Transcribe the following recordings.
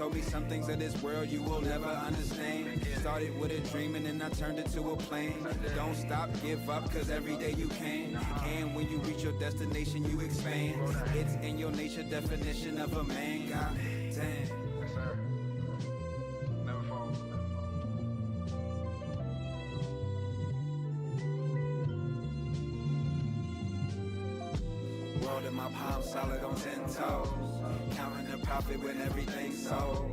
told me some things of this world you will never understand. Started with a dream and then I turned it to a plan. Don't stop, give up, cause every day you can. And when you reach your destination, you expand. It's in your nature, definition of a man. God damn. Yes, sir. Never fall. World in my palm, solid on 10 toes. Counting the profit when everything's sold.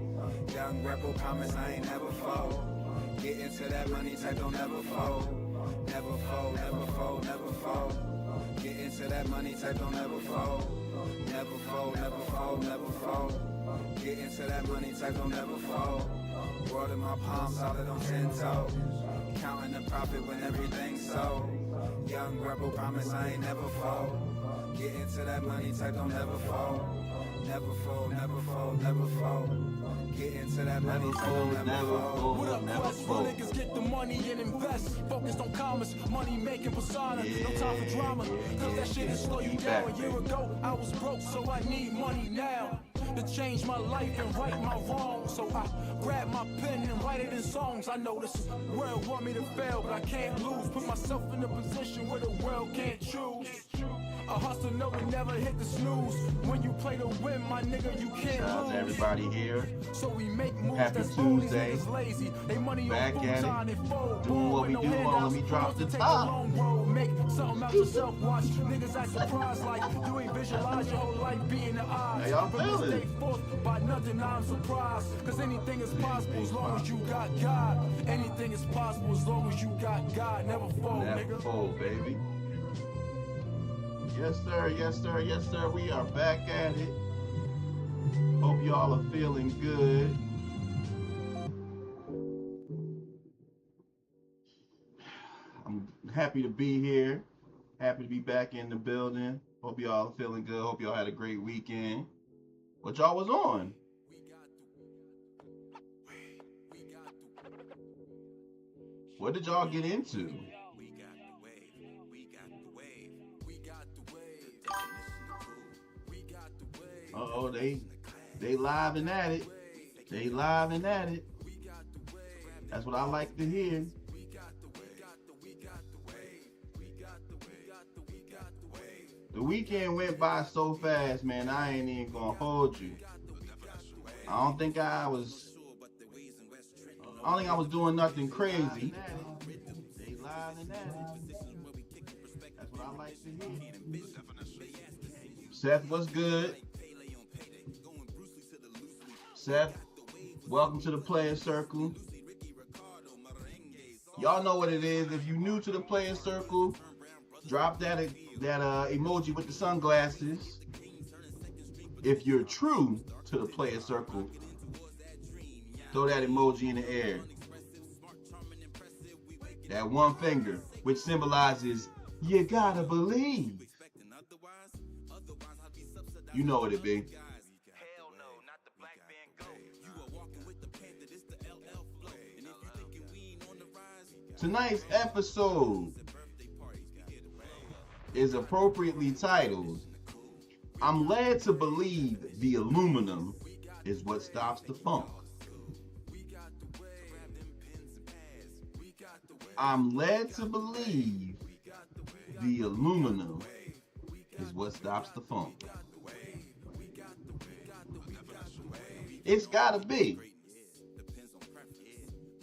Young rebel, promise I ain't never fold. Get into that money type, don't never fold. Never fold, never fold, never fold. Get into that money type, don't never fold. Never fold, never fold, never fold. Get into that money type, don't never fold. World in my palm, solid on 10 toes. Counting the profit when everything's sold. Young rebel, promise I ain't never fold. Get into that money type, don't never fold. Never fold, never fold, never fold. Get into that money type, don't never fold. What up, Quest? Real niggas get the money and invest. Focused on commerce, money making persona. No time for drama, cause that shit is slow you down. A year ago, I was broke, so I need money now to change my life and right my wrongs. So I grab my pen and write it in songs. I know this world want me to fail, but I can't lose. Put myself in a position where the world can't choose. A hustler know we never hit the snooze. When you play to win, my nigga, you can't Shout out lose. to everybody here. So we make moves Happy that's bold, these Tuesday. niggas lazy. They money Back on at futon it. and fold. Doing what we no do. handouts. Let me drop Wants to the take top. a long road, make something out yourself. Watch niggas act surprised like you ain't visualize your whole life being the odds. How y'all From this feeling? day forth, by nothing I'm surprised. Cause anything is possible as long as you got God. Anything is possible as long as you got God. Never fold, Never nigga. fold, baby. Yes, sir. Yes, sir. Yes, sir. We are back at it. Hope y'all are feeling good. I'm happy to be here. Happy to be back in the building. Hope y'all are feeling good. Hope y'all had a great weekend. What y'all was on? What did y'all get into? Uh-oh, they live and at it. They live and at it. That's what I like to hear. The weekend went by so fast, man. I ain't even gonna hold you. I don't think I was doing nothing crazy. They live and at it. That's what I like to hear. Seth, what's good? Seth, welcome to the Playas Circle. Y'all know what it is. If you're new to the Playas Circle, drop that emoji with the sunglasses. If you're true to the Playas Circle, throw that emoji in the air. That one finger, which symbolizes you gotta believe. You know what it be. Tonight's episode is appropriately titled, I'm led to believe the aluminum is what stops the funk. I'm led to believe the aluminum is what stops the funk. It's gotta be.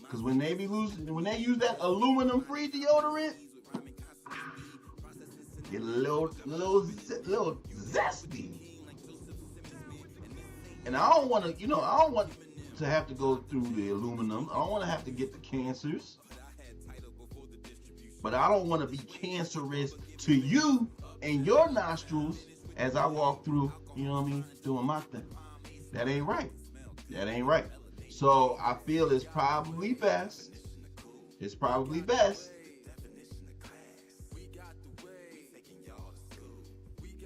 Cause when they use that aluminum free deodorant, get a little zesty. And I don't want to have to go through the aluminum. I don't want to have to get the cancers. But I don't want to be cancerous to you and your nostrils as I walk through, you know what I mean, doing my thing. That ain't right. That ain't right. So I feel it's probably best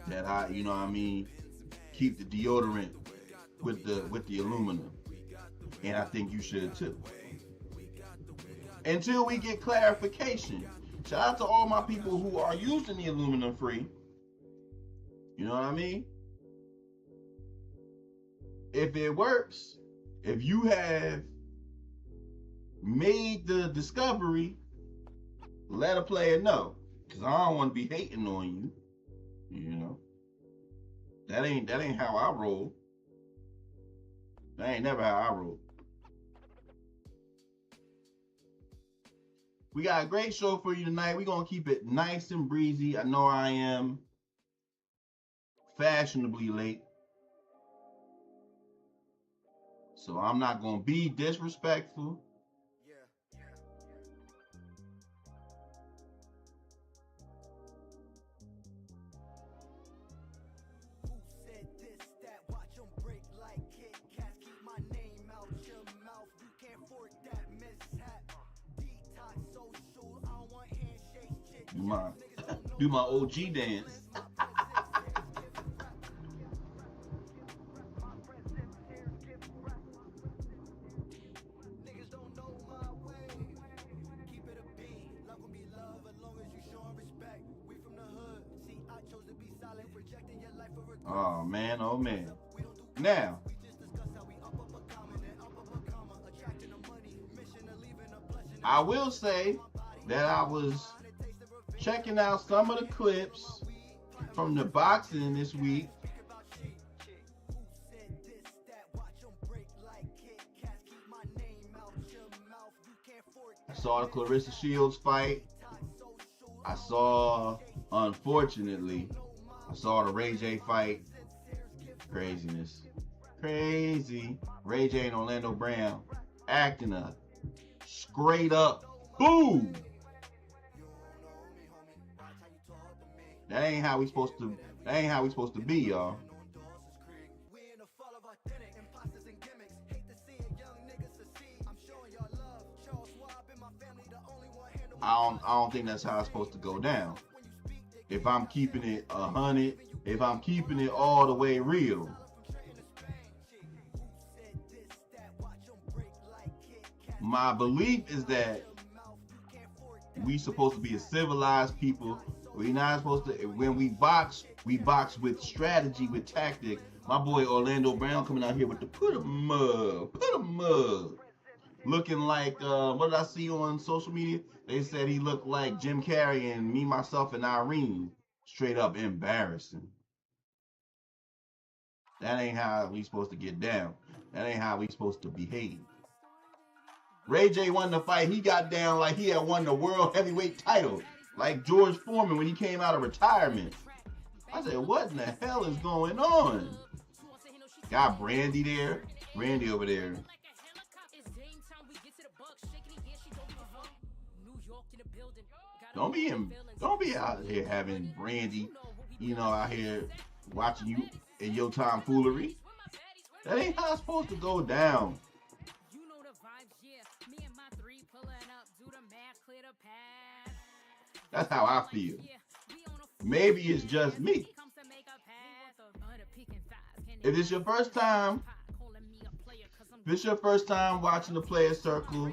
that I, you know what I mean, keep the deodorant with the aluminum. And I think you should too. Until we get clarification. Shout out to all my people who are using the aluminum free. You know what I mean? If it works, if you have made the discovery, let a player know. Cause I don't want to be hating on you. You know. That ain't how I roll. That ain't never how I roll. We got a great show for you tonight. We're gonna keep it nice and breezy. I know I am fashionably late. So I'm not gonna be disrespectful. Do my OG dance. Oh man, oh man. Now, I will say that I was checking out some of the clips from the boxing this week. I saw the Clarissa Shields fight. I saw, unfortunately, I saw the Ray J fight. Craziness. Crazy. Ray J and Orlando Brown acting a straight up fool. That ain't how we supposed to be, y'all. I don't think that's how it's supposed to go down. If I'm keeping it 100, if I'm keeping it all the way real. My belief is that we supposed to be a civilized people. We're not supposed to, when we box with strategy, with tactic. My boy Orlando Brown coming out here with the put 'em up. Looking like, what did I see on social media? They said he looked like Jim Carrey and Me, Myself, and Irene. Straight up embarrassing. That ain't how we supposed to get down. That ain't how we supposed to behave. Ray J won the fight. He got down like he had won the world heavyweight title. Like George Foreman when he came out of retirement. I said, what in the hell is going on? Got Brandy there. Brandy over there. Don't be out here having Brandy, out here watching you in your tomfoolery. That ain't how it's supposed to go down. That's how I feel. Maybe it's just me. If it's your first time watching the Playas Circle,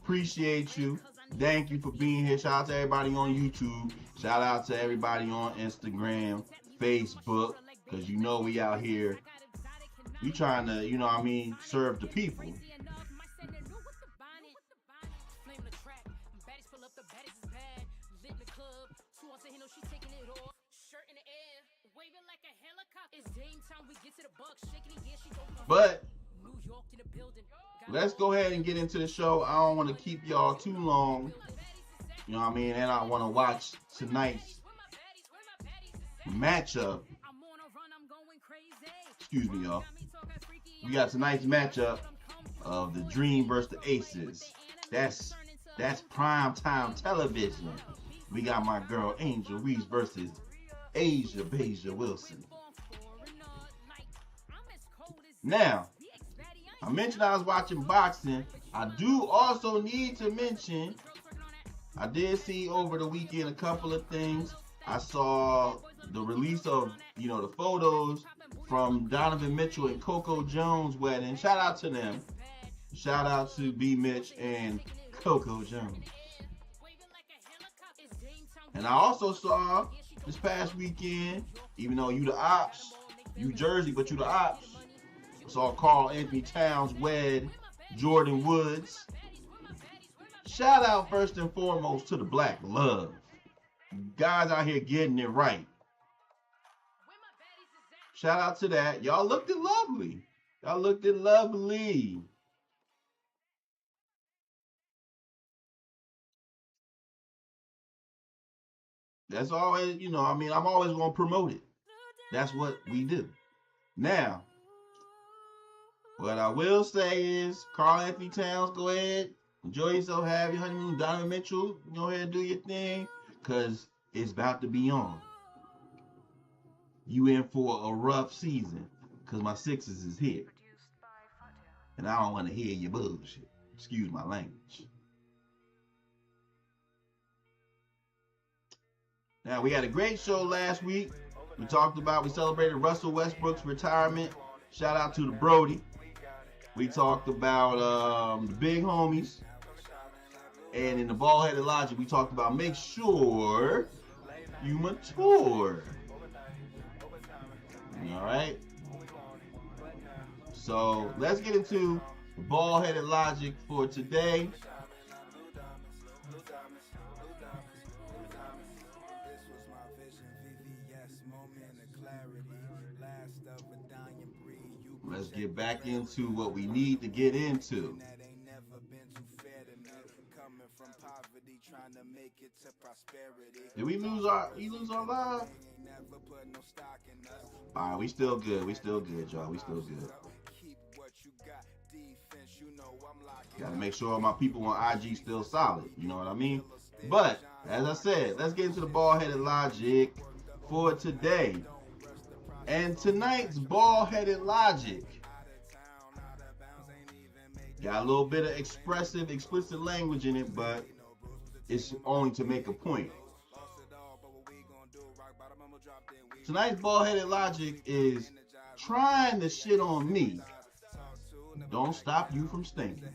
appreciate you. Thank you for being here. Shout out to everybody on YouTube. Shout out to everybody on Instagram, Facebook, because we out here. We trying to, serve the people. But let's go ahead and get into the show. I don't want to keep y'all too long. And I want to watch tonight's matchup. Excuse me, y'all. We got tonight's matchup of the Dream versus the Aces. That's primetime television. We got my girl Angel Reese versus Asia Wilson. Now, I mentioned I was watching boxing. I do also need to mention, I did see over the weekend a couple of things. I saw the release of, the photos from Donovan Mitchell and Coco Jones' wedding. Shout out to them. Shout out to B. Mitch and Coco Jones. And I also saw this past weekend, even though you the ops, you Jersey, but you the ops, Saw Karl-Anthony Towns Jordyn Woods. Shout out first and foremost to the Black Love. Guys out here getting it right. Shout out to that. Y'all looked it lovely. Y'all looked it lovely. That's always, you know, I mean, I'm always going to promote it. That's what we do. Now, what I will say is, Karl-Anthony Towns, go ahead. Enjoy yourself. Have your honeymoon. Donovan Mitchell, go ahead and do your thing. Because it's about to be on. You in for a rough season. Because my Sixers is here. And I don't want to hear your bullshit. Excuse my language. Now, we had a great show last week. We celebrated Russell Westbrook's retirement. Shout out to the Brody. We talked about the big homies. And in the ball-headed logic, we talked about make sure you mature. All right? So, let's get into the ball-headed logic for today. Let's get back into what we need to get into. Did we lose our live? Alright, we still good. We still good, y'all. We still good. Gotta make sure my people on IG still solid. You know what I mean? But, as I said, let's get into the ball-headed logic for today. And tonight's ball-headed logic got a little bit of explicit language in it, but it's only to make a point. Tonight's ball-headed logic is trying to shit on me. Don't stop you from stinking.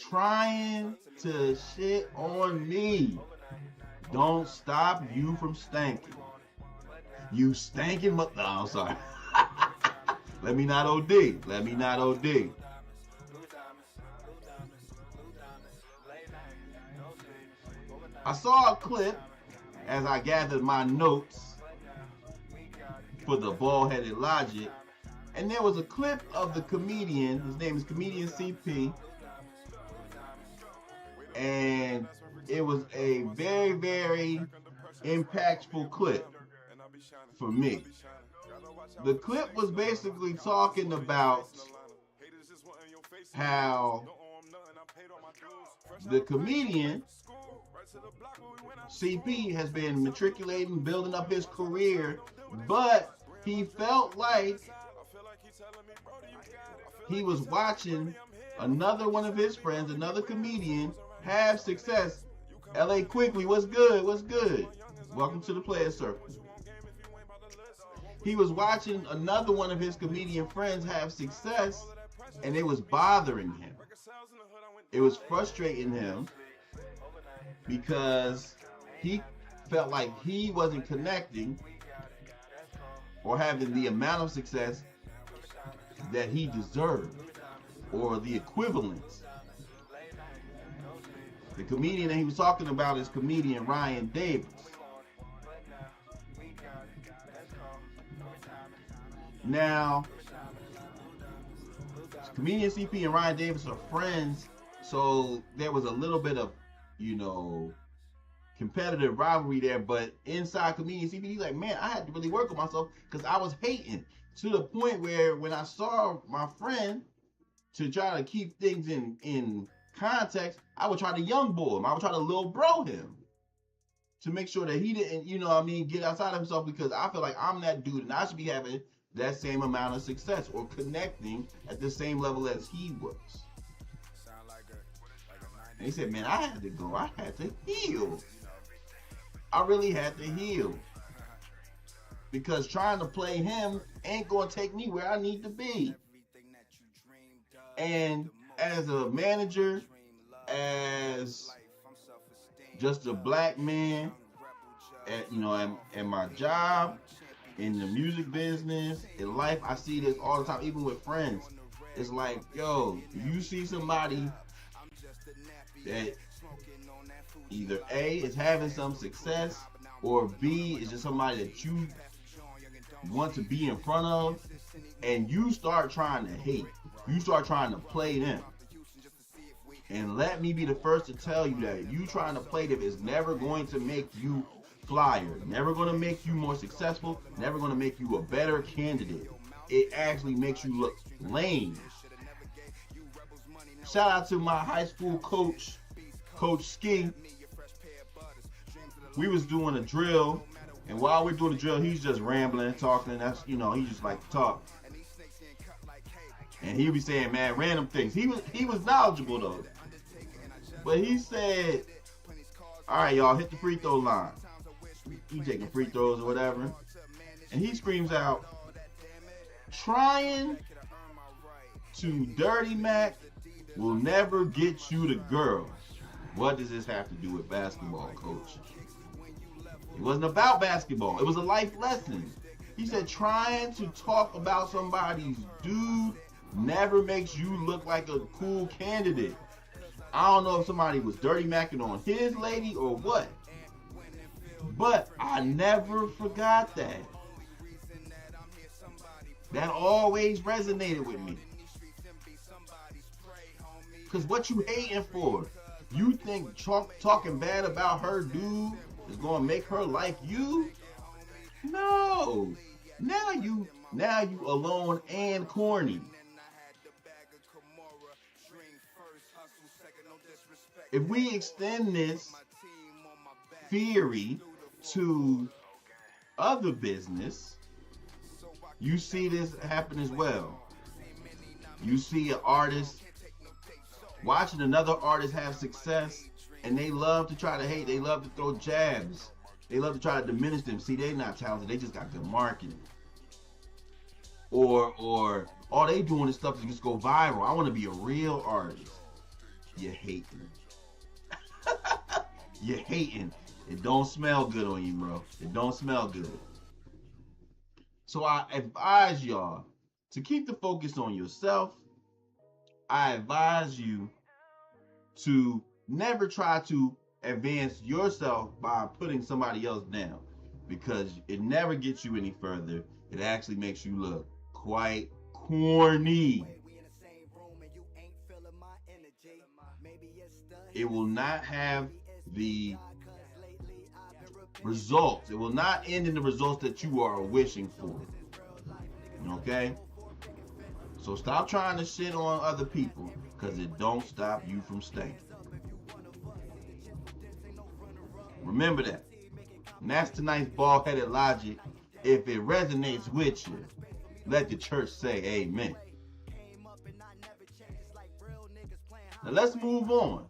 Trying to shit on me. Don't stop you from stanking. You stanking no, I'm sorry. Let me not OD. Let me not OD. I saw a clip as I gathered my notes for the ball-headed logic, and there was a clip of the comedian. His name is comedian CP, and it was a very, very impactful clip for me. The clip was basically talking about how the comedian CP has been matriculating, building up his career, but he felt like he was watching another one of his friends, another comedian, have success. LA Quickly, what's good? What's good? Welcome to the Playas Circle. He was watching another one of his comedian friends have success, and it was bothering him. It was frustrating him because he felt like he wasn't connecting or having the amount of success that he deserved, or the equivalent. The comedian that he was talking about is comedian Ryan Davis. Now, comedian CP and Ryan Davis are friends, so there was a little bit of, you know, competitive rivalry there, but inside comedian CP, he's like, man, I had to really work on myself because I was hating to the point where when I saw my friend, to try to keep things in context, I would try to young boy him. I would try to little bro him to make sure that he didn't, you know what I mean, get outside of himself, because I feel like I'm that dude and I should be having that same amount of success or connecting at the same level as he was. And he said, man, I had to go. I had to heal. I really had to heal. Because trying to play him ain't going to take me where I need to be. And as a manager, as just a black man, at, you know, at my job, in the music business, in life, I see this all the time, even with friends. It's like, yo, you see somebody that either A, is having some success, or B, is just somebody that you want to be in front of, and you start trying to hate. You start trying to play them. And let me be the first to tell you that you trying to play them is never going to make you flyer, never going to make you more successful, never going to make you a better candidate. It actually makes you look lame. Shout out to my high school coach, Coach Ski. We was doing a drill, and while we're doing the drill, he's just rambling, talking. That's, he just like to talk. And he'd be saying, man, random things. He was knowledgeable though. But he said, all right, y'all, hit the free throw line. He taking free throws or whatever. And he screams out, trying to dirty Mac will never get you the girl. What does this have to do with basketball, coach? It wasn't about basketball. It was a life lesson. He said trying to talk about somebody's dude never makes you look like a cool candidate. I don't know if somebody was dirty macking on his lady or what, but I never forgot that. That always resonated with me. Because what you hating for? You think talking bad about her dude is going to make her like you? No. Now you alone and corny. If we extend this theory to other business, you see this happen as well. You see an artist watching another artist have success, and they love to try to hate. They love to throw jabs. They love to try to diminish them. See, they're not talented. They just got good marketing. Or all they doing is stuff to just go viral. I want to be a real artist. You're hating. You're hating. It don't smell good on you, bro. It don't smell good. So I advise y'all to keep the focus on yourself. I advise you to never try to advance yourself by putting somebody else down, because it never gets you any further. It actually makes you look quite corny. It will not have the results. It will not end in the results that you are wishing for. Okay? So stop trying to shit on other people, because it don't stop you from staying. Remember that. And that's tonight's bald-headed logic. If it resonates with you, let the church say amen. Now let's move on.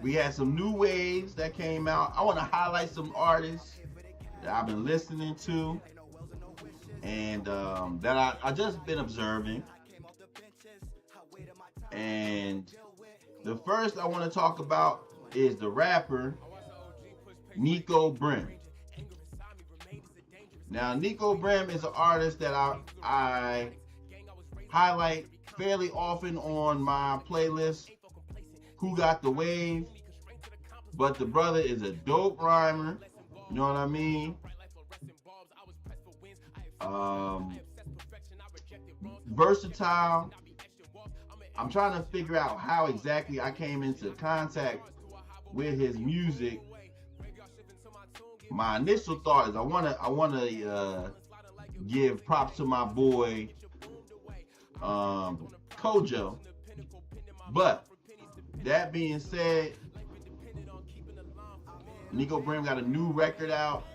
We had some new waves that came out. I want to highlight some artists that I've been listening to and that I just been observing. And the first I want to talk about is the rapper Nico Brim. Now, Nico Brim is an artist that I highlight fairly often on my playlist, Who Got the Wave. But the brother is a dope rhymer, you know what I mean? Versatile. I'm trying to figure out how exactly I came into contact with his music. My initial thought is I wanna give props to my boy Kojo. But that being said, Nico Brim got a new record out.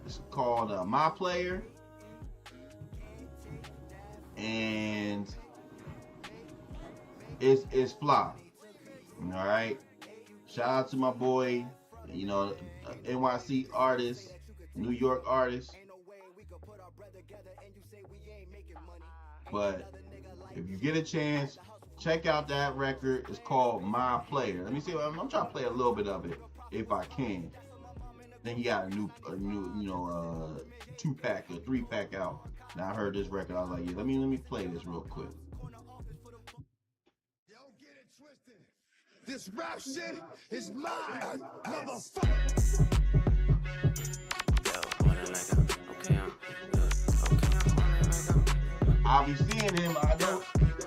It's called My Player. And it's fly. All right. Shout out to my boy, NYC artist, New York artist. But if you get a chance, check out that record. It's called My Player. Let me see. I'm trying to play a little bit of it if I can. Then he got a new, you know, 2-pack or 3-pack out. And I heard this record. I was like, yeah, let me play this real quick. This rap shit is mine, motherfucker. I'll be seeing him.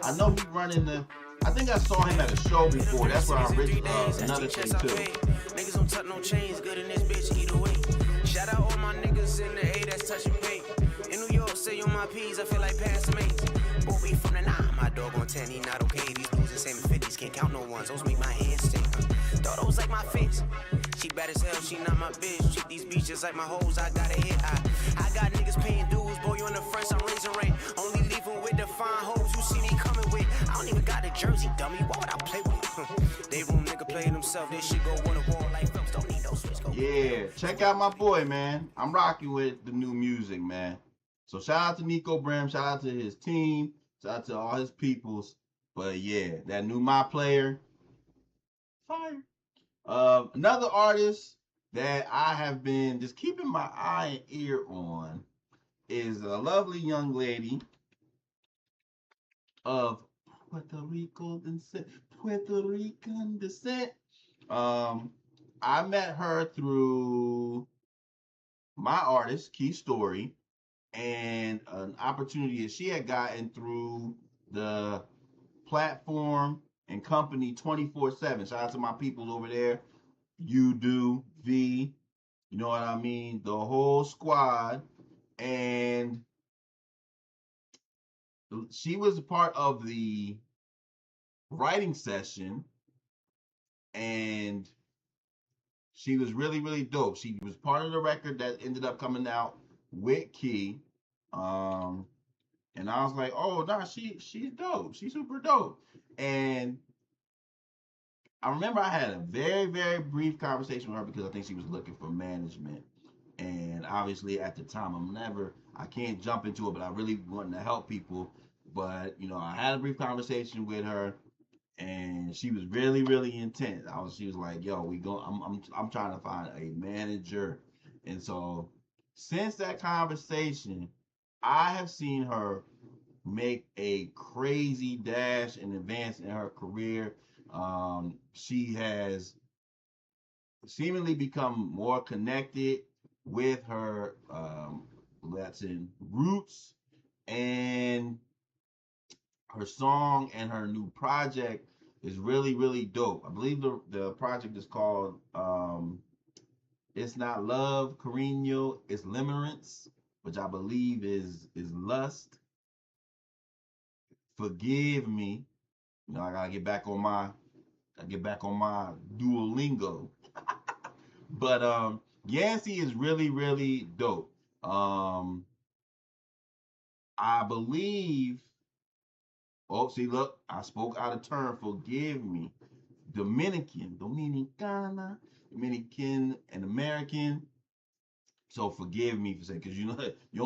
I know he running the. I think I saw him at a show before. That's where I reached another thing too. Niggas don't tuck no chains, good in this bitch either way. Shout out all my niggas in the A that's touching pay. In New York, say on my P's, I feel like passing mates. Boy, from the 9, my dog on 10, he not okay. These losing same 50s, can't count no ones. Those make my head stink. Thought those like my face. She bad as hell, she not my bitch. Treat these beaches like my hoes, I got a hit. I got niggas paying dues, boy, you in the front, I'm raising rain. Only leaving with the fine hoes you see me coming with. I don't even got a jersey, dummy, why would I play with? They room nigga playing himself, this shit go on the wall like Phelps, don't need no switch. Go. Yeah, check out my boy, man. I'm rocking with the new music, man. So shout out to Nico Brim, shout out to his team, shout out to all his peoples. But yeah, that new My Player, fire. Another artist that I have been just keeping my eye and ear on is a lovely young lady of Puerto Rican descent. I met her through my artist, Key Story, and an opportunity that she had gotten through the platform and company 24/7. Shout out to my people over there. You do, V, you know what I mean? The whole squad. And she was a part of the writing session, and she was really, really dope. She was part of the record that ended up coming out with Key. And I was like, oh, nah, she's dope. She's super dope. And I remember I had a very, very brief conversation with her because I think she was looking for management. And obviously at the time, I can't jump into it, but I really wanted to help people. But, you know, I had a brief conversation with her, and she was really, really intense. She was like, yo, I'm trying to find a manager. And so since that conversation, I have seen her make a crazy dash and advance in her career. She has seemingly become more connected with her Latin roots, and her song and her new project is really, really dope. I believe the project is called It's Not Love, Carino, It's Limerence, which I believe is lust. Forgive me. You know, I gotta get back on my Duolingo. But Yancey is really, really dope. I believe. Oh, see, look, I spoke out of turn. Forgive me. Dominicana, Dominican, and American. So forgive me for saying, because you know you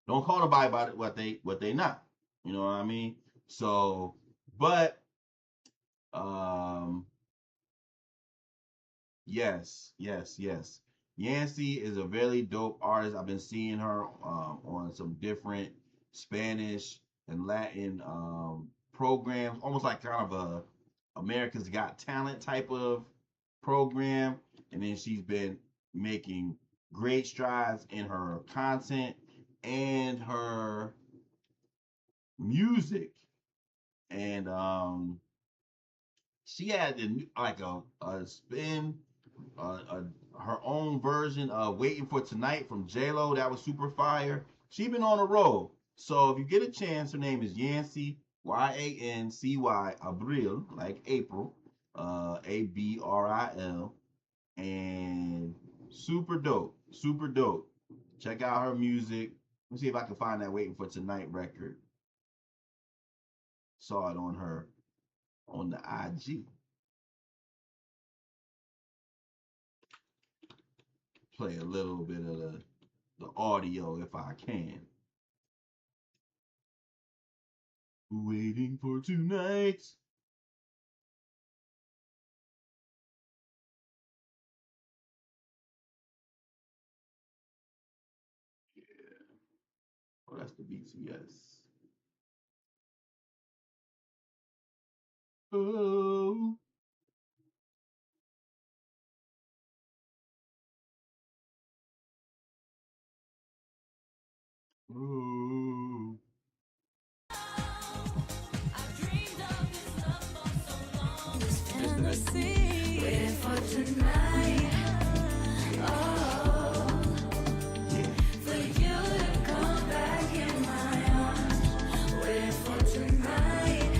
don't call nobody about it what they not. You know what I mean? So, but yes. Yancey is a very dope artist. I've been seeing her on some different Spanish and Latin programs, almost like kind of a America's Got Talent type of program. And then she's been making great strides in her content and her music. And she had like a spin, her own version of Waiting for Tonight from J-Lo. That was super fire. She been on a roll. So if you get a chance, her name is Yancey, Y-A-N-C-Y, Abril, like April, A-B-R-I-L, and super dope. Check out her music. Let me see if I can find that Waiting for Tonight record. Saw it on her on the IG. Play a little bit of the audio if I can. Waiting for Tonight. That's the BTS. Oh. Ooh. Waiting for tonight. Oh, for you to come back in my arms. Waiting for tonight.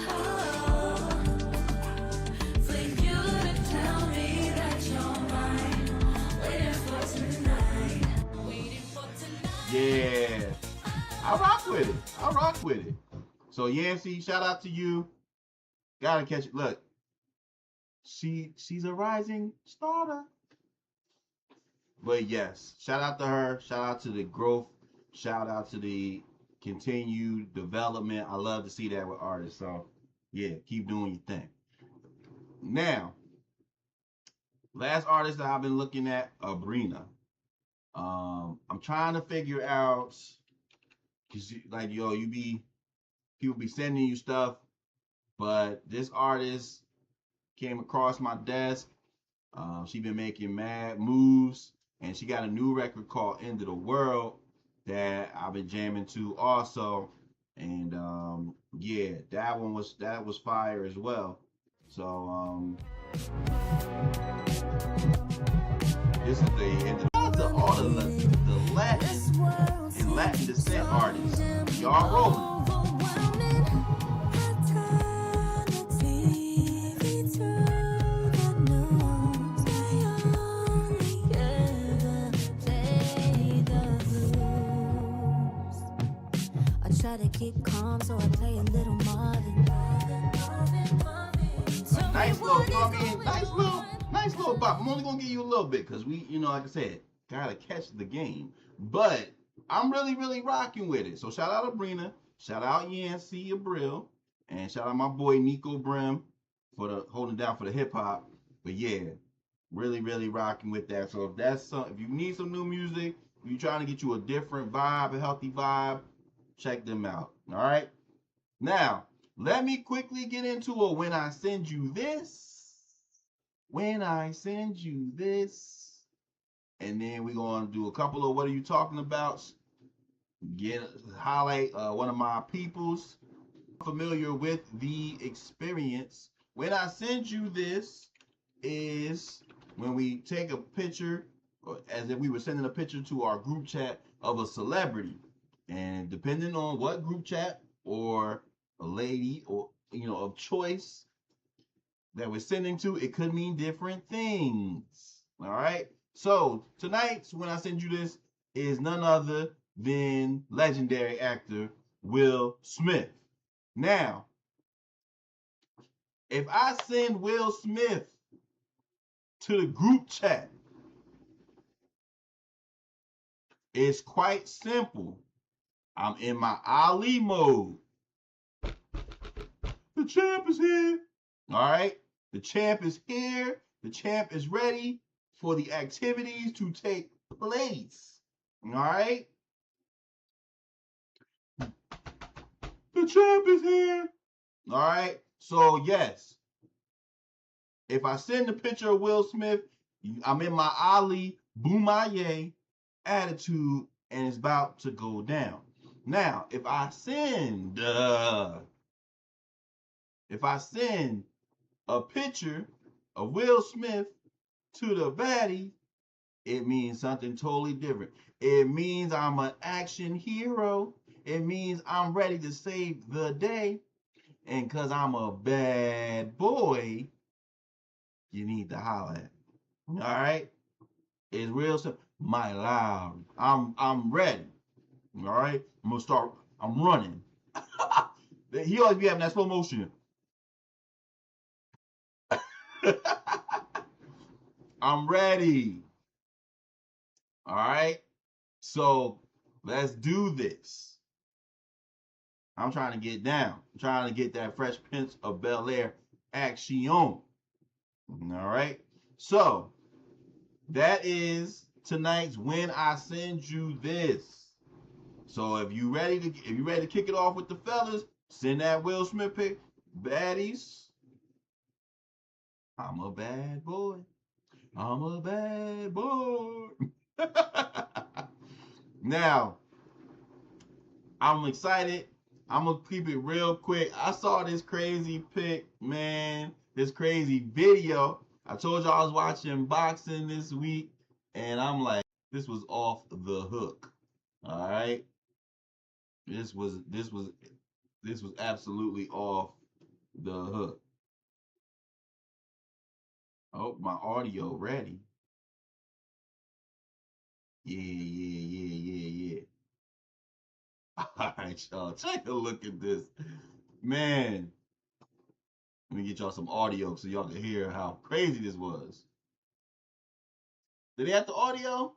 Oh, for you to tell me that you're mine. Waiting for tonight. Waiting for tonight. Yeah. I rock with it. I rock with it. So Yancy, shout out to you. Gotta catch it. Look, she's a rising starter. But yes, shout out to her. Shout out to the growth. Shout out to the continued development. I love to see that with artists. So yeah, keep doing your thing. Now, last artist that I've been looking at, Abrina. I'm trying to figure out, cause like people be sending you stuff, but this artist came across my desk. She been making mad moves, and she got a new record called "End of the World" that I've been jamming to also. And yeah, that was fire as well. So this is the end of all the Latin and Latin descent artists. Y'all rolling. Try to keep calm, so I play a little Marvin. Nice little, you know what I mean? Nice little bop. I'm only gonna give you a little bit because we, like I said, gotta catch the game. But I'm really rocking with it. So shout out Abrina, shout out Yancy Abril, and shout out my boy Nico Brim for the holding down for the hip hop. But yeah, really rocking with that. So if you need some new music, if you're trying to get you a different vibe, a healthy vibe, check them out. All right. Now, let me quickly get into it. When I send you this, and then we're going to do a couple of what are you talking about? Highlight one of my peoples familiar with the experience. When I send you this is when we take a picture, as if we were sending a picture to our group chat of a celebrity. And depending on what group chat or a lady or of choice that we're sending to, it could mean different things. All right. So tonight's when I send you this is none other than legendary actor Will Smith. Now, if I send Will Smith to the group chat, it's quite simple. I'm in my Ali mode. The champ is here. All right. The champ is here. The champ is ready for the activities to take place. All right. The champ is here. All right. So, yes. If I send a picture of Will Smith, I'm in my Ali Boomaye attitude and it's about to go down. Now, if I send a picture of Will Smith to the baddie, it means something totally different. It means I'm an action hero. It means I'm ready to save the day. And because I'm a bad boy, you need to holler at me. All right? It's real simple. My loud. I'm ready. All right? I'm running. He always be having that slow motion. I'm ready. All right? So let's do this. I'm trying to get down. I'm trying to get that Fresh Prince of Bel-Air action. All right? So that is tonight's When I Send You This. So if you ready to kick it off with the fellas, send that Will Smith pick. Baddies. I'm a bad boy. I'm a bad boy. Now, I'm excited. I'm going to keep it real quick. I saw this crazy pic, man. This crazy video. I told y'all I was watching boxing this week, and I'm like, this was off the hook. All right? This was absolutely off the hook. Oh, my audio ready. Yeah. All right, y'all. Take a look at this. Man. Let me get y'all some audio so y'all can hear how crazy this was. Did they have the audio?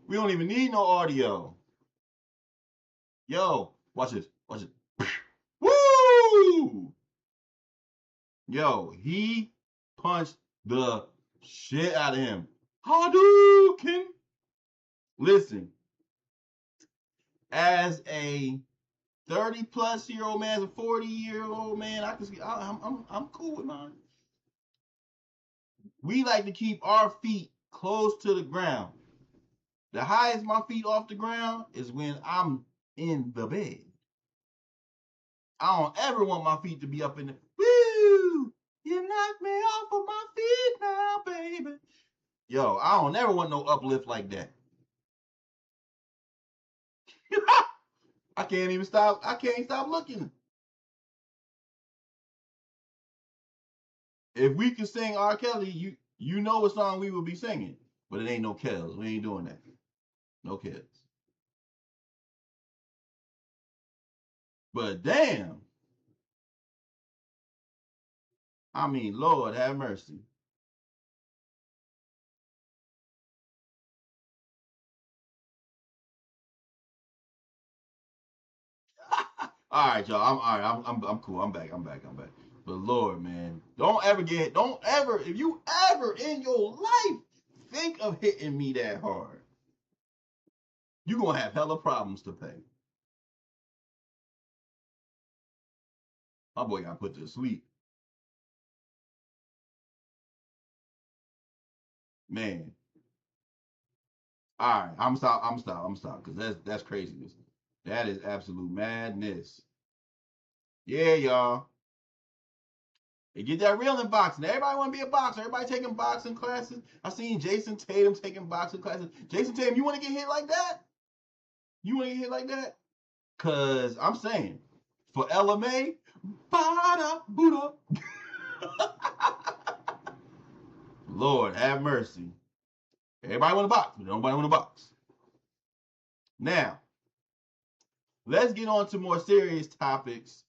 We don't even need no audio. Yo, watch this. Watch it. Woo! Yo, he punched the shit out of him. Hadouken! Listen, as a 30-plus-year-old man, as a 40-year-old man, I can see I'm cool with mine. We like to keep our feet close to the ground. The highest my feet off the ground is when I'm in the bed. I don't ever want my feet to be up in the, woo, you knocked me off of my feet now, baby. Yo, I don't ever want no uplift like that. I can't stop looking. If we could sing R. Kelly, you know what song we would be singing. But it ain't no Kells. We ain't doing that. No Kells. But damn. I mean, Lord have mercy. All right, y'all. I'm cool. I'm back. But Lord, man, don't ever, if you ever in your life think of hitting me that hard, you're gonna have hella problems to pay. My boy got put to sleep. Man. All right, I'm stop, because that's craziness. That is absolute madness. Yeah, y'all. And get that real in boxing. Everybody want to be a boxer. Everybody taking boxing classes. I seen Jason Tatum taking boxing classes. Jason Tatum, you want to get hit like that? You want to get hit like that? Because I'm saying, for LMA, ba-da, Buddha. Lord, have mercy. Everybody want to box, but nobody want to box. Now, let's get on to more serious topics.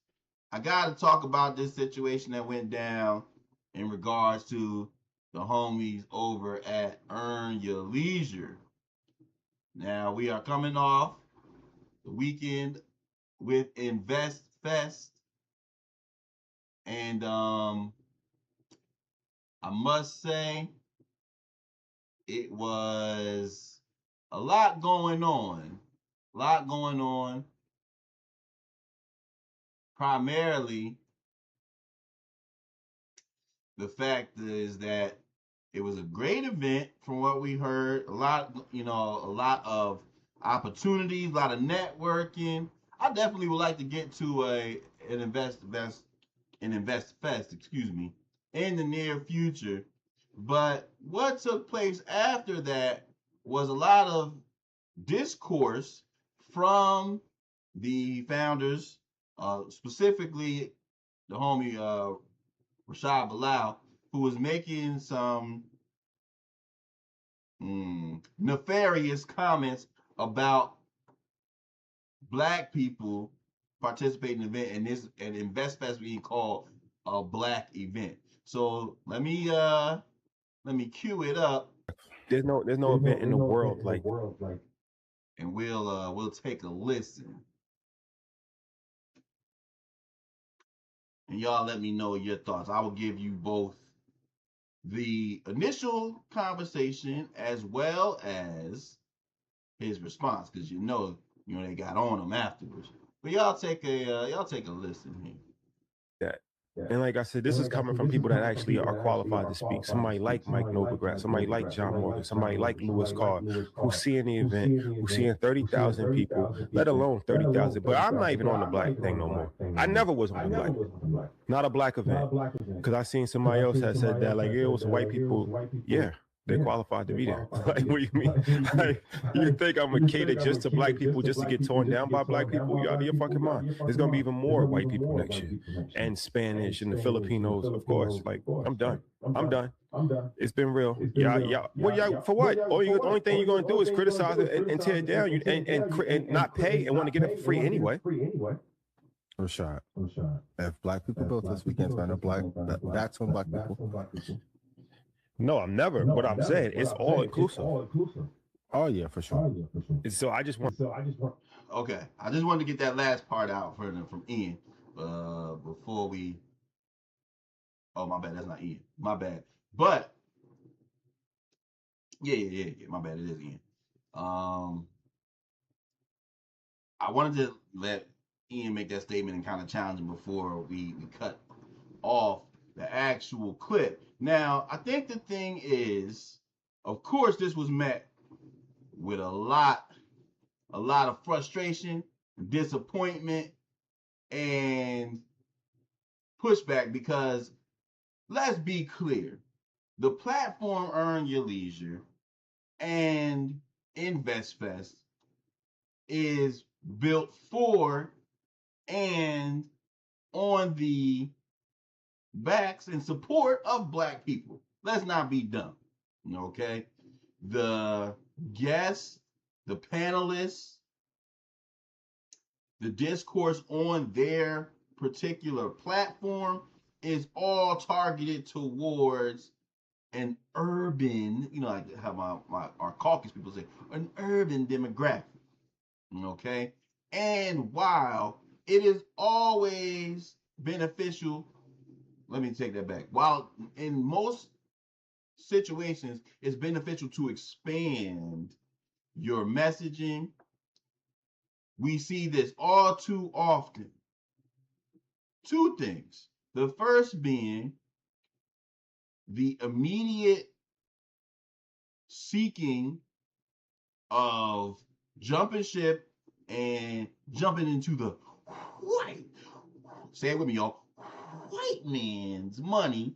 I got to talk about this situation that went down in regards to the homies over at Earn Your Leisure. Now, we are coming off the weekend with Invest Fest. And I must say, it was a lot going on. Primarily, the fact is that it was a great event from what we heard. A lot of opportunities, a lot of networking. I definitely would like to get to an Invest Fest, in the near future. But what took place after that was a lot of discourse from the founders, specifically the homie Rashad Bilal, who was making some nefarious comments about black people participating in the event, and this and InvestFest being called a black event. So let me cue it up. There's no event in the world like, and we'll take a listen. And y'all let me know your thoughts. I will give you both the initial conversation as well as his response, because you know they got on him afterwards. But y'all take a listen here. That. And like I said, this is coming from people that actually are qualified to speak. Somebody like Mike Novogratz, somebody like John Morgan, somebody like Lewis Carr, who's seeing the event, who's seeing 30,000 people, let alone 30,000. But I'm not even on the black thing no more. I never was on the black. Not a black event. Because I seen somebody else that said that, like, it was white people. Yeah, they're qualified to be there. Like, what do you mean? Like, you think I'm gonna cater just to black people just to get torn down by black people? You out of your fucking mind. There's gonna be even more white people next year, and Spanish and the Filipinos, of course. Like, I'm done. It's been real. Yeah. What y'all for what? Only thing you're gonna do is criticize it and tear it down, and not pay and want to get it for free anyway. Rashad, if black people built this, we can't find a black backs on black people. No, I'm never. What I'm saying, it's all inclusive. Oh yeah, for sure. So I just want. Okay, I just wanted to get that last part out from Ian before we. Oh, my bad. That's not Ian. My bad. But yeah. My bad. It is Ian. I wanted to let Ian make that statement and kind of challenge him before we cut off the actual clip. Now, I think the thing is, of course, this was met with a lot of frustration, disappointment, and pushback, because let's be clear, the platform Earn Your Leisure and InvestFest is built for and on the backs and support of black people. Let's not be dumb. Okay? The guests, the panelists, the discourse on their particular platform is all targeted towards an urban, like how our caucus people say, an urban demographic. Okay? And while it is always beneficial, let me take that back. While in most situations it's beneficial to expand your messaging, we see this all too often. Two things. The first being the immediate seeking of jumping ship and jumping into the white, say it with me, y'all, white man's money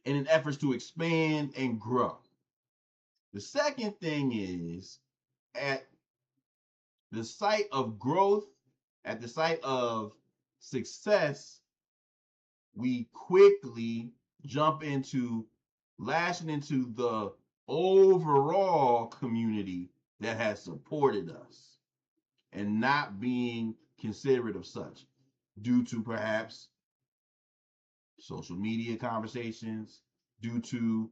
in an effort to expand and grow. The second thing is, at the site of growth, at the site of success, we quickly jump into lashing into the overall community that has supported us and not being considerate of such, due to perhaps social media conversations, due to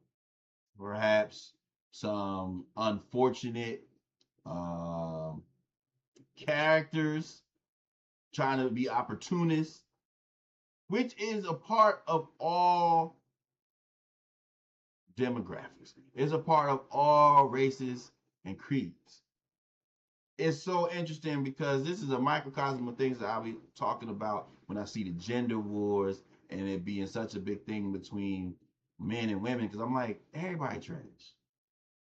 perhaps some unfortunate characters trying to be opportunists, which is a part of all demographics. It's a part of all races and creeds. It's so interesting because this is a microcosm of things that I'll be talking about when I see the gender wars and it being such a big thing between men and women, because I'm like, everybody trash.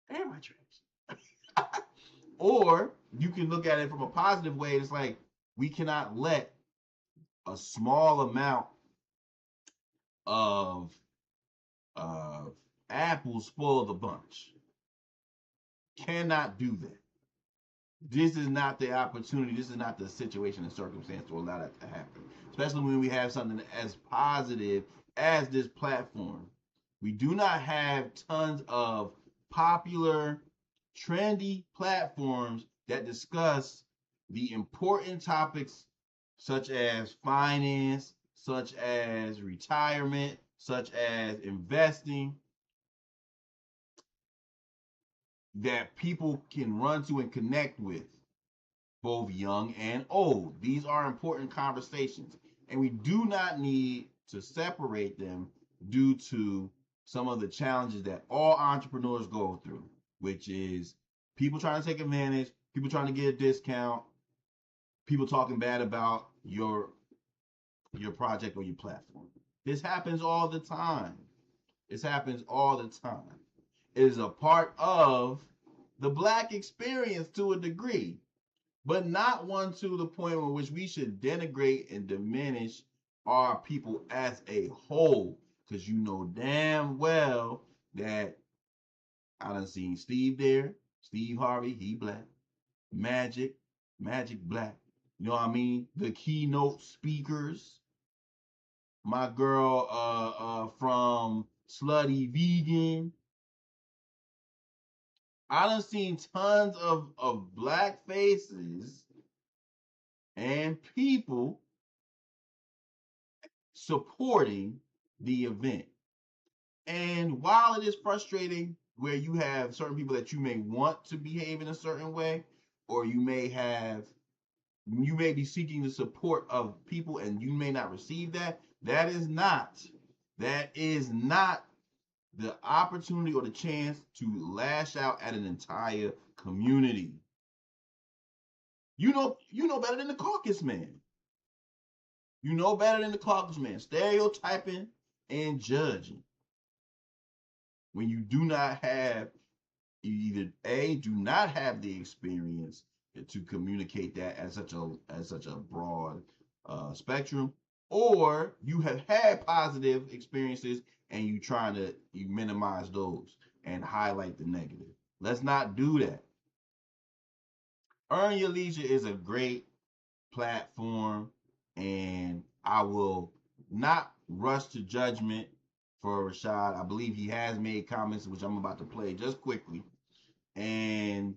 Everybody trash. Or you can look at it from a positive way. It's like, we cannot let a small amount of apples spoil the bunch. Cannot do that. This is not the opportunity. This is not the situation and circumstance to allow that to happen. Especially when we have something as positive as this platform. We do not have tons of popular, trendy platforms that discuss the important topics such as finance, such as retirement, such as investing, that people can run to and connect with, both young and old. These are important conversations, and we do not need to separate them due to some of the challenges that all entrepreneurs go through, which is people trying to take advantage, people trying to get a discount, people talking bad about your project or your platform. This happens all the time. This happens all the time. It is a part of the Black experience to a degree, but not one to the point in which we should denigrate and diminish our people as a whole. Because you know damn well that I done seen Steve there, Steve Harvey, he Black, Magic Black. You know what I mean? The keynote speakers. My girl from Slutty Vegan. I done seen tons of Black faces and people supporting the event. And while it is frustrating where you have certain people that you may want to behave in a certain way, or you may be seeking the support of people and you may not receive that, that is not the opportunity or the chance to lash out at an entire community. You know better than the caucus man. You know better than the caucus man. Stereotyping and judging. When you do not have, you either do not have the experience to communicate that as such a broad spectrum, or you have had positive experiences and you minimize those and highlight the negative. Let's not do that. Earn Your Leisure is a great platform, and I will not rush to judgment for Rashad. I believe he has made comments, which I'm about to play just quickly. And,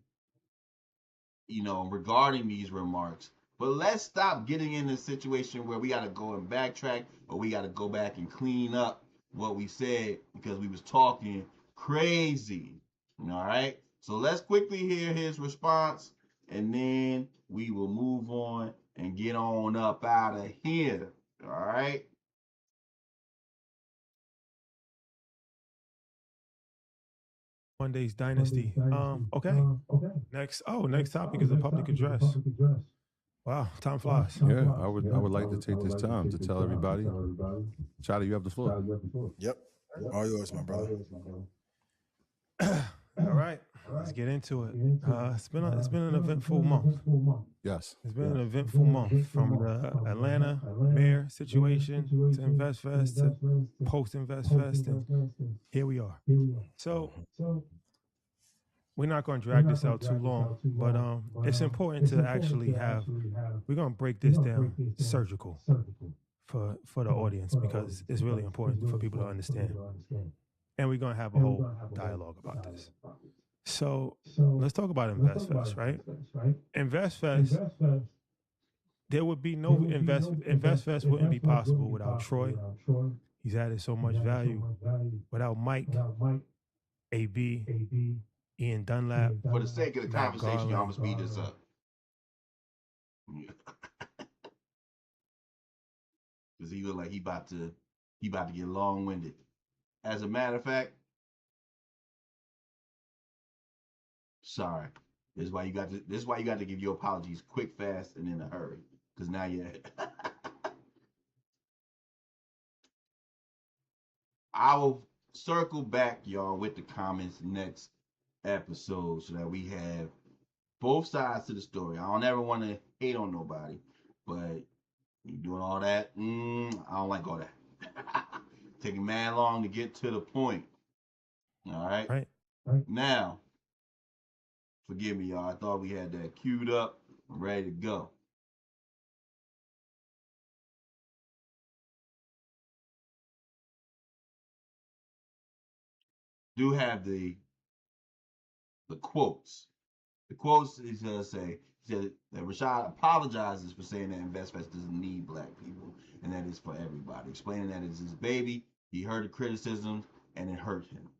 regarding these remarks, but let's stop getting in a situation where we got to go and backtrack, or we got to go back and clean up what we said because we was talking crazy. All right. So let's quickly hear his response, and then we will move on and get on up out of here. All right. Monday's Dynasty. Okay. Next topic is a public address. Wow, time flies. Yeah, I would like to take this time to tell everybody. Ceddy, you have the floor. Yep. All yours, my brother. All right, let's get into it. It's been an eventful month. Yes. It's been an eventful month, from the Atlanta mayor situation to InvestFest to post-InvestFest, and here we are. So we're not going to drag this out too long, but it's important to actually we're going to break this down surgical for the audience, because it's really important for people to understand. And we're going to have a whole dialogue about this. So let's talk about InvestFest, right? InvestFest, there would be no InvestFest wouldn't be possible without Troy. He's added so much value. Without Mike, AB, Ian Dunlap. For the sake of the conversation, y'all must speed this up. Because he look like he about to get long-winded. As a matter of fact, sorry. This is why you got to give your apologies quick, fast, and in a hurry. Because now you're I will circle back, y'all, with the comments next episode so that we have both sides to the story. I don't ever want to hate on nobody, but you doing all that, I don't like all that. Taking mad long to get to the point. All right? Right. Now, forgive me, y'all. I thought we had that queued up and ready to go. Do have the quotes. The quotes is going to say that Rashad apologizes for saying that InvestFest doesn't need Black people, and that is for everybody. Explaining that it's his baby, he heard the criticisms, and it hurt him.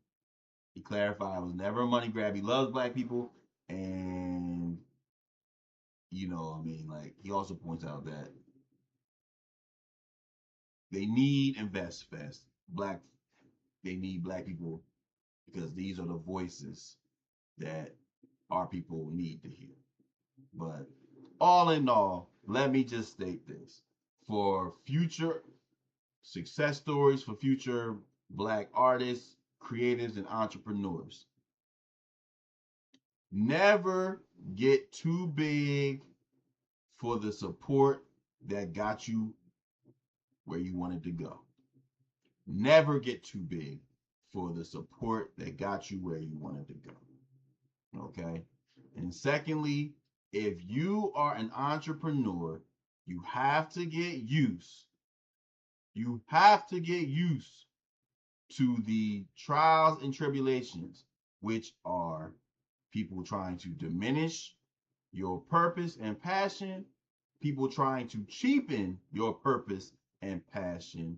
He clarified it was never a money grab. He loves Black people, and he also points out that they need InvestFest. Black they need black people because these are the voices that our people need to hear. But all in all, let me just state this. For future success stories, for future black artists, creatives, and entrepreneurs, never get too big for the support that got you where you wanted to go. Never get too big for the support that got you where you wanted to go. Okay? And secondly, if you are an entrepreneur, you have to get used. You have to get used to the trials and tribulations, which are people trying to diminish your purpose and passion, people trying to cheapen your purpose and passion,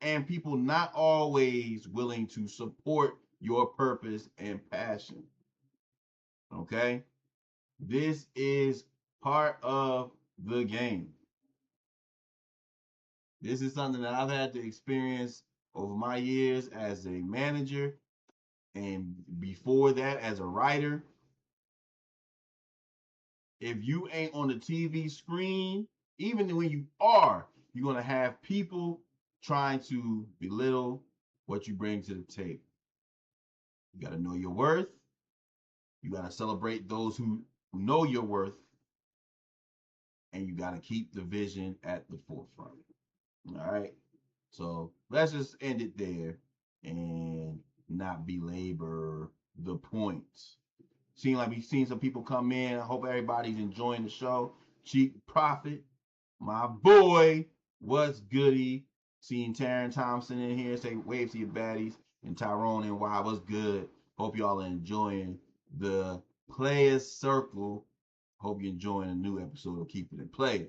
and people not always willing to support your purpose and passion. Okay? This is part of the game. This is something that I've had to experience over my years as a manager and before that as a writer. If you ain't on the TV screen, even when you are, you're going to have people trying to belittle what you bring to the table. You got to know your worth. You got to celebrate those who know your worth. And you got to keep the vision at the forefront. All right. So let's just end it there and not belabor the points. Seems like we've seen some people come in. I hope everybody's enjoying the show. Cheap Profit, my boy, what's goody? Seeing Taryn Thompson in here, say wave to your baddies. And Tyrone and Y, what's good? Hope y'all are enjoying the Playas Circle. Hope you're enjoying a new episode of Keepin It Playa.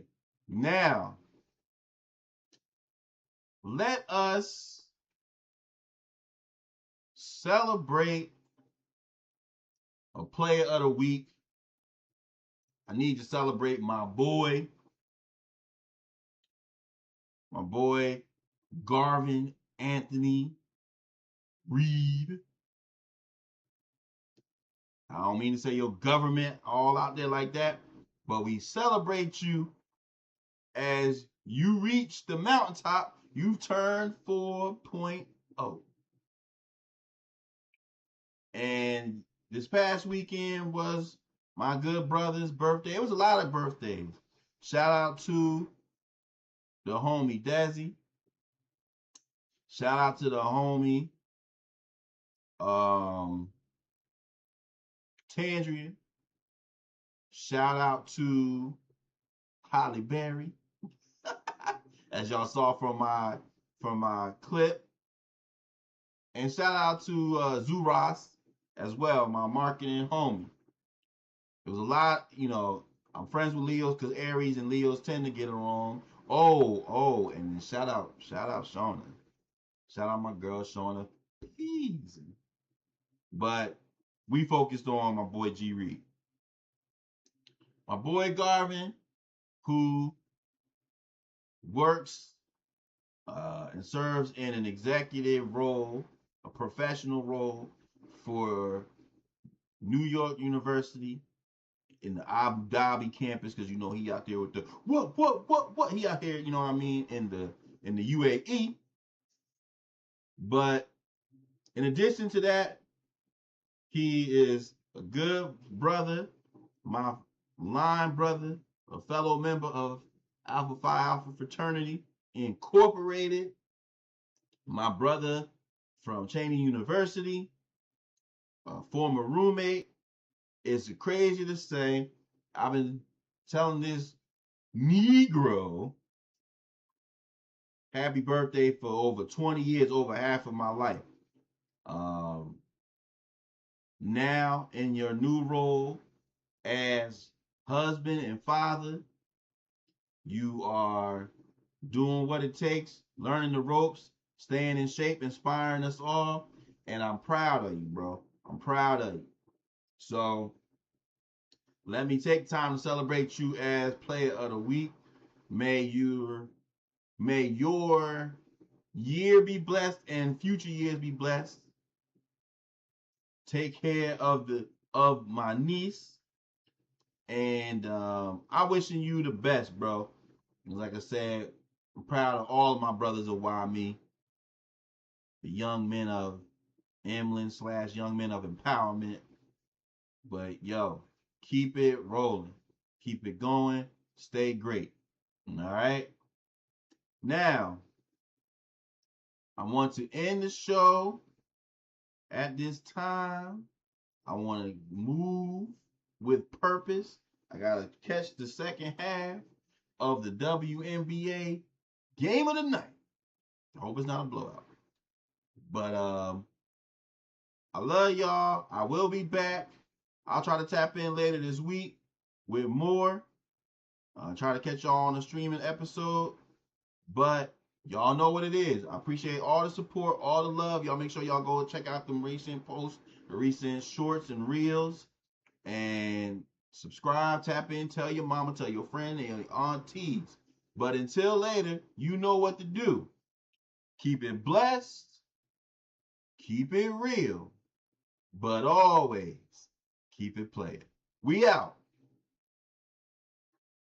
Now, let us celebrate a player of the week. I need to celebrate my boy Karl-Anthony Reed. I don't mean to say your government all out there like that, but we celebrate you as you reach the mountaintop. You've turned 4.0. And this past weekend was my good brother's birthday. It was a lot of birthdays. Shout out to the homie Desi. Shout out to the homie Tandria. Shout out to Holly Berry. As y'all saw from my clip. And shout out to Zuras as well, my marketing homie. It was a lot, I'm friends with Leos because Aries and Leos tend to get along. And then shout out Shauna. Shout out my girl Shauna. Please. But we focused on my boy G Reed. My boy Garvin, who works and serves in an executive role, a professional role for New York University in the Abu Dhabi campus, because he out there with the what he out here, you know what I mean, in the UAE. But in addition to that, he is a good brother, my line brother, a fellow member of Alpha Phi Alpha Fraternity Incorporated, my brother from Cheney University, a former roommate. It's crazy to say, I've been telling this Negro happy birthday for over 20 years, over half of my life. Now in your new role as husband and father, you are doing what it takes, learning the ropes, staying in shape, inspiring us all. And I'm proud of you, bro. I'm proud of you. So let me take time to celebrate you as Player of the Week. May your year be blessed and future years be blessed. Take care of my niece. And I'm wishing you the best, bro. Like I said, I'm proud of all of my brothers of YME, the young men of Emlyn / young men of empowerment. But yo, keep it rolling. Keep it going. Stay great. All right. Now, I want to end the show at this time. I want to move with purpose. I got to catch the second half of the WNBA game of the night. I hope it's not a blowout. But I love y'all. I will be back. I'll try to tap in later this week with more. Try to catch y'all on a streaming episode. But y'all know what it is. I appreciate all the support, all the love. Y'all make sure y'all go check out them recent posts, the recent shorts and reels. And subscribe, tap in, tell your mama, tell your friend, and your aunties. But until later, you know what to do. Keep it blessed. Keep it real. But always keep it playing. We out.